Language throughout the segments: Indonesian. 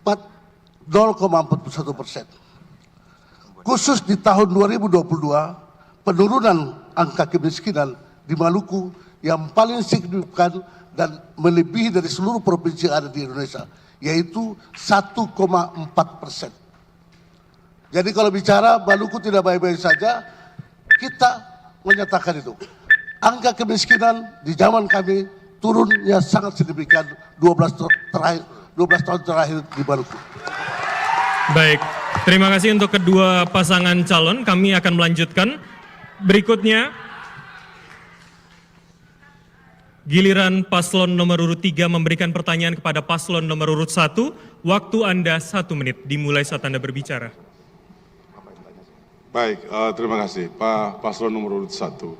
0,41%. Khusus di tahun 2022, penurunan angka kemiskinan di Maluku yang paling signifikan dan melebihi dari seluruh provinsi yang ada di Indonesia, yaitu 1,4%. Jadi kalau bicara Maluku tidak baik-baik saja, kita menyatakan itu. Angka kemiskinan di zaman kami turunnya sangat signifikan 12 tahun terakhir di Maluku. Baik, terima kasih untuk kedua pasangan calon. Kami akan melanjutkan. Berikutnya, giliran paslon nomor urut 3 memberikan pertanyaan kepada paslon nomor urut 1. Waktu Anda 1 menit, dimulai saat Anda berbicara. Baik, terima kasih Pak Paslon nomor urut 1.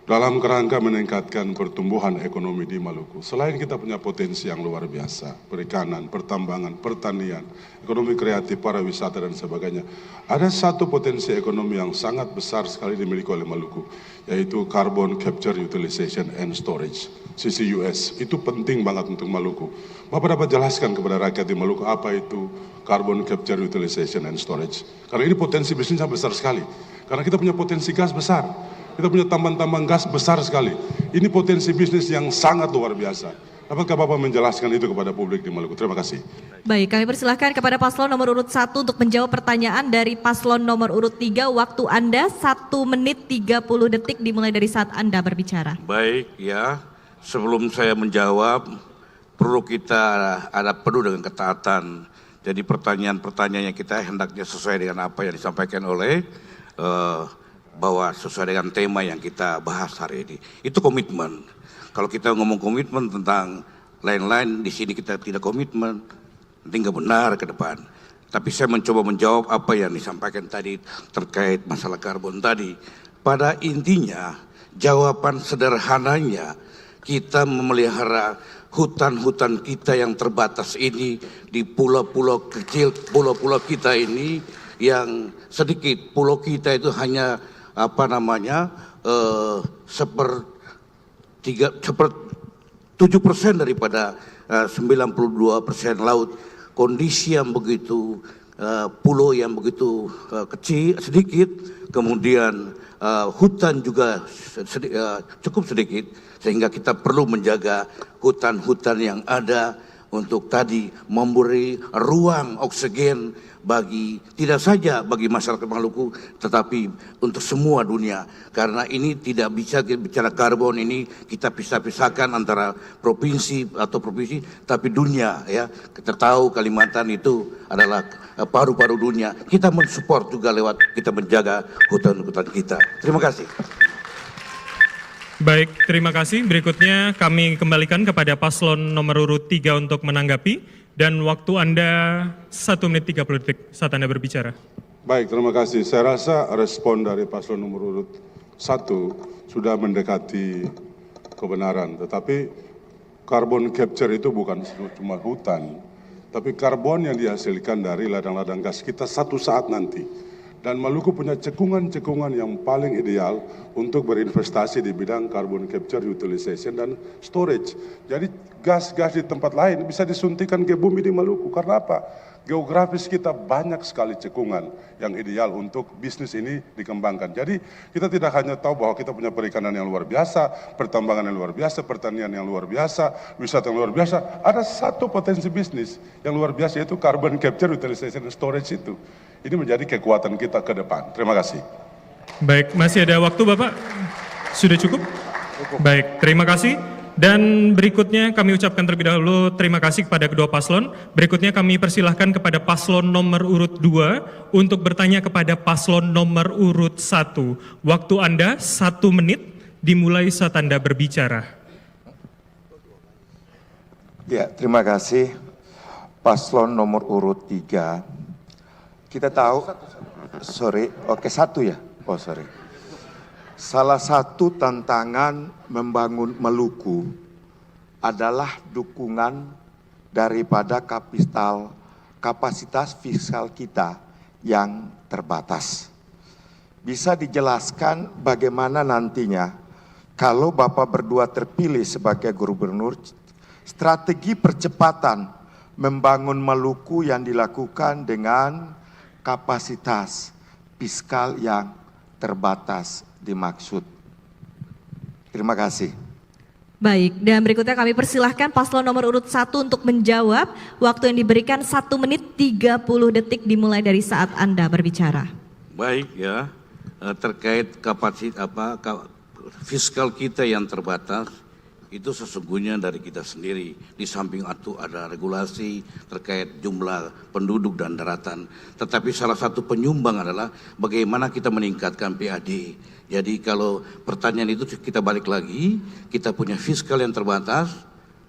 Dalam kerangka meningkatkan pertumbuhan ekonomi di Maluku, selain kita punya potensi yang luar biasa, perikanan, pertambangan, pertanian, ekonomi kreatif, pariwisata dan sebagainya, ada satu potensi ekonomi yang sangat besar sekali dimiliki oleh Maluku, yaitu Carbon Capture Utilization and Storage, CCUS. Itu penting banget untuk Maluku. Bapak dapat jelaskan kepada rakyat di Maluku apa itu Carbon Capture Utilization and Storage? Karena ini potensi bisnisnya besar sekali. Karena kita punya potensi gas besar. Kita punya tambang-tambang gas besar sekali. Ini potensi bisnis yang sangat luar biasa. Apakah Bapak menjelaskan itu kepada publik di Maluku? Terima kasih. Baik, kami persilahkan kepada paslon nomor urut 1 untuk menjawab pertanyaan dari paslon nomor urut 3. Waktu Anda 1 menit 30 detik dimulai dari saat Anda berbicara. Baik, ya. Sebelum saya menjawab, perlu kita ada penuh dengan ketaatan. Jadi pertanyaan-pertanyaannya kita hendaknya sesuai dengan apa yang disampaikan oleh bahwa sesuai dengan tema yang kita bahas hari ini. Itu komitmen. Kalau kita ngomong komitmen tentang lain-lain, di sini kita tidak komitmen, nanti nggak benar ke depan. Tapi saya mencoba menjawab apa yang disampaikan tadi terkait masalah karbon tadi. Pada intinya, jawaban sederhananya, kita memelihara hutan-hutan kita yang terbatas ini di pulau-pulau kecil, pulau-pulau kita ini yang sedikit. Pulau kita itu hanya 7% daripada 92% laut. Kondisi yang begitu, pulau yang begitu kecil, sedikit, kemudian hutan juga cukup sedikit, sehingga kita perlu menjaga hutan-hutan yang ada untuk tadi memberi ruang oksigen bagi tidak saja bagi masyarakat Maluku, tetapi untuk semua dunia. Karena ini tidak bisa bicara karbon ini kita pisah-pisahkan antara provinsi, tapi dunia ya. Kita tahu Kalimantan itu adalah paru-paru dunia. Kita mensupport juga lewat kita menjaga hutan-hutan kita. Terima kasih. Baik, terima kasih. Berikutnya kami kembalikan kepada paslon nomor urut 3 untuk menanggapi. Dan waktu Anda 1 menit 30 detik saat Anda berbicara. Baik, terima kasih. Saya rasa respon dari paslon nomor urut 1 sudah mendekati kebenaran. Tetapi carbon capture itu bukan cuma hutan, tapi karbon yang dihasilkan dari ladang-ladang gas kita satu saat nanti. Dan Maluku punya cekungan-cekungan yang paling ideal untuk berinvestasi di bidang carbon capture, utilization, dan storage. Jadi gas-gas di tempat lain bisa disuntikan ke bumi di Maluku. Karena apa? Geografis kita banyak sekali cekungan yang ideal untuk bisnis ini dikembangkan. Jadi kita tidak hanya tahu bahwa kita punya perikanan yang luar biasa, pertambangan yang luar biasa, pertanian yang luar biasa, wisata yang luar biasa. Ada satu potensi bisnis yang luar biasa, yaitu carbon capture, utilization, dan storage itu. Ini menjadi kekuatan kita ke depan. Terima kasih. Baik, masih ada waktu Bapak? Sudah cukup? Baik, terima kasih. Dan berikutnya kami ucapkan terlebih dahulu terima kasih kepada kedua paslon. Berikutnya kami persilahkan kepada paslon nomor urut 2 untuk bertanya kepada paslon nomor urut 1. Waktu Anda 1 menit dimulai saat Anda berbicara. Ya, terima kasih. Paslon nomor urut 3. Kita tahu, salah satu tantangan membangun Maluku adalah dukungan daripada kapasitas fiskal kita yang terbatas. Bisa dijelaskan bagaimana nantinya kalau Bapak berdua terpilih sebagai gubernur, strategi percepatan membangun Maluku yang dilakukan dengan kapasitas fiskal yang terbatas dimaksud. Terima kasih. Baik, dan berikutnya kami persilahkan paslon nomor urut 1 untuk menjawab. Waktu yang diberikan 1 menit 30 detik dimulai dari saat Anda berbicara. Baik ya, terkait fiskal kita yang terbatas, itu sesungguhnya dari kita sendiri. Di samping itu ada regulasi terkait jumlah penduduk dan daratan. Tetapi salah satu penyumbang adalah bagaimana kita meningkatkan PAD. Jadi kalau pertanyaan itu kita balik lagi, kita punya fiskal yang terbatas,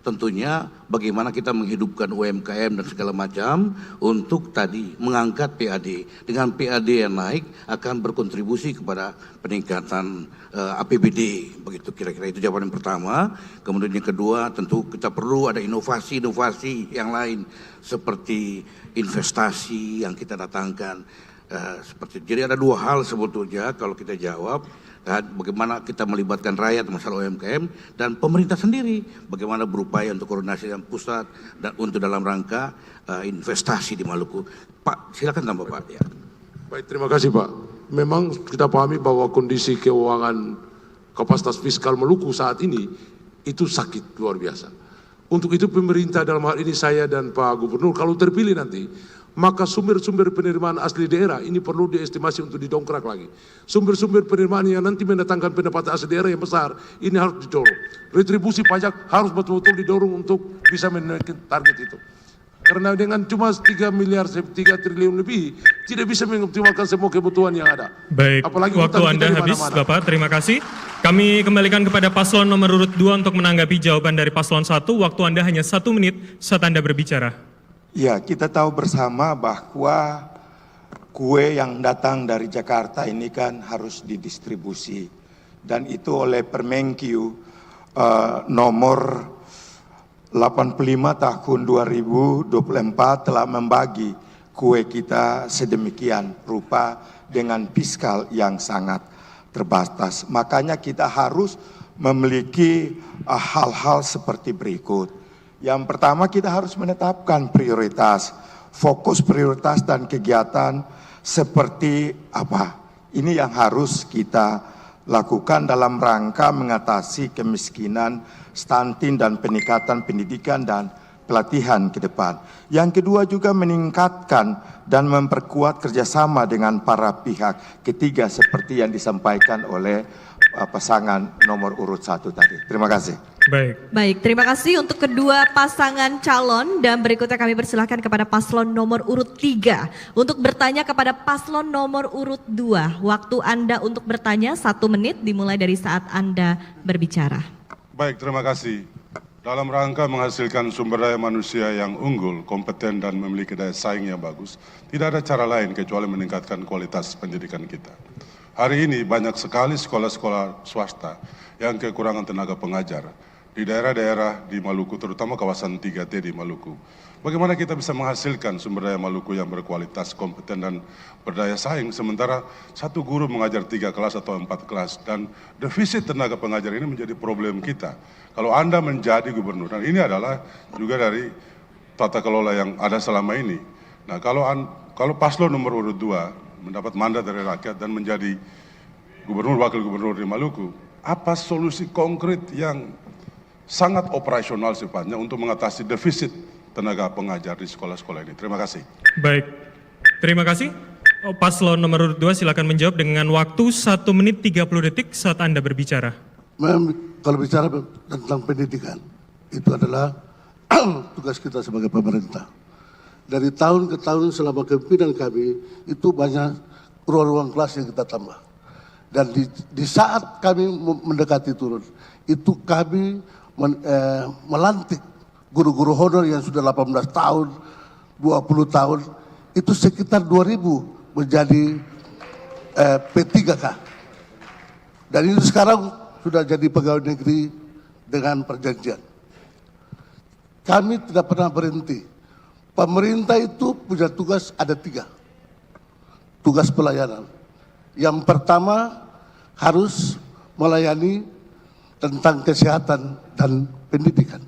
tentunya bagaimana kita menghidupkan UMKM dan segala macam untuk tadi mengangkat PAD. Dengan PAD yang naik akan berkontribusi kepada peningkatan APBD. Begitu kira-kira itu jawaban yang pertama. Kemudian yang kedua tentu kita perlu ada inovasi-inovasi yang lain seperti investasi yang kita datangkan. Jadi ada dua hal sebetulnya kalau kita jawab, bagaimana kita melibatkan rakyat masalah UMKM dan pemerintah sendiri, bagaimana berupaya untuk koordinasi dengan pusat dan untuk dalam rangka investasi di Maluku. Pak, silakan tambah Pak. Ya. Baik, terima kasih Pak. Memang kita pahami bahwa kondisi keuangan kapasitas fiskal Maluku saat ini itu sakit luar biasa. Untuk itu pemerintah dalam hal ini saya dan Pak Gubernur kalau terpilih nanti, maka sumber-sumber penerimaan asli daerah ini perlu diestimasi untuk didongkrak lagi. Sumber-sumber penerimaan yang nanti mendatangkan pendapatan asli daerah yang besar, ini harus didorong. Retribusi pajak harus betul-betul didorong untuk bisa menaikkan target itu. Karena dengan cuma 3 triliun lebih, tidak bisa mengoptimalkan semua kebutuhan yang ada. Baik, apalagi waktu Anda habis Bapak, terima kasih. Kami kembalikan kepada paslon nomor urut 2 untuk menanggapi jawaban dari paslon 1. Waktu Anda hanya 1 menit saat Anda berbicara. Ya, kita tahu bersama bahwa kue yang datang dari Jakarta ini kan harus didistribusi. Dan itu oleh Permenkyu nomor 85 tahun 2024 telah membagi kue kita sedemikian rupa dengan fiskal yang sangat terbatas. Makanya kita harus memiliki hal-hal seperti berikut. Yang pertama kita harus menetapkan prioritas, fokus prioritas dan kegiatan seperti apa. Ini yang harus kita lakukan dalam rangka mengatasi kemiskinan, stunting dan peningkatan pendidikan dan pelatihan ke depan. Yang kedua juga meningkatkan dan memperkuat kerjasama dengan para pihak ketiga seperti yang disampaikan oleh pasangan nomor urut 1 tadi. Terima kasih. Baik, terima kasih untuk kedua pasangan calon dan berikutnya kami persilahkan kepada paslon nomor urut 3 untuk bertanya kepada paslon nomor urut 2. Waktu Anda untuk bertanya 1 menit dimulai dari saat Anda berbicara. Baik, terima kasih. Dalam rangka menghasilkan sumber daya manusia yang unggul, kompeten dan memiliki daya saing yang bagus, tidak ada cara lain kecuali meningkatkan kualitas pendidikan kita. Hari ini banyak sekali sekolah-sekolah swasta yang kekurangan tenaga pengajar di daerah-daerah di Maluku, terutama kawasan 3T di Maluku. Bagaimana kita bisa menghasilkan sumber daya Maluku yang berkualitas, kompeten dan berdaya saing, sementara satu guru mengajar 3 kelas atau 4 kelas, dan defisit tenaga pengajar ini menjadi problem kita. Kalau Anda menjadi gubernur, dan ini adalah juga dari tata kelola yang ada selama ini. Nah, kalau paslon nomor urut 2 mendapat mandat dari rakyat dan menjadi gubernur, wakil gubernur di Maluku, apa solusi konkret yang sangat operasional sifatnya untuk mengatasi defisit tenaga pengajar di sekolah-sekolah ini? Terima kasih. Baik, terima kasih. Paslon nomor urut 2 silakan menjawab dengan waktu 1 menit 30 detik saat Anda berbicara. Kalau bicara tentang pendidikan, itu adalah tugas kita sebagai pemerintah. Dari tahun ke tahun selama kepemimpinan kami, itu banyak ruang-ruang kelas yang kita tambah. Dan di saat kami mendekati turun, itu kami melantik guru-guru honor yang sudah 18 tahun, 20 tahun, itu sekitar 2.000 menjadi P3K. Dan itu sekarang sudah jadi pegawai negeri dengan perjanjian. Kami tidak pernah berhenti. Pemerintah itu punya tugas ada 3. Tugas pelayanan. Yang pertama harus melayani tentang kesehatan dan pendidikan.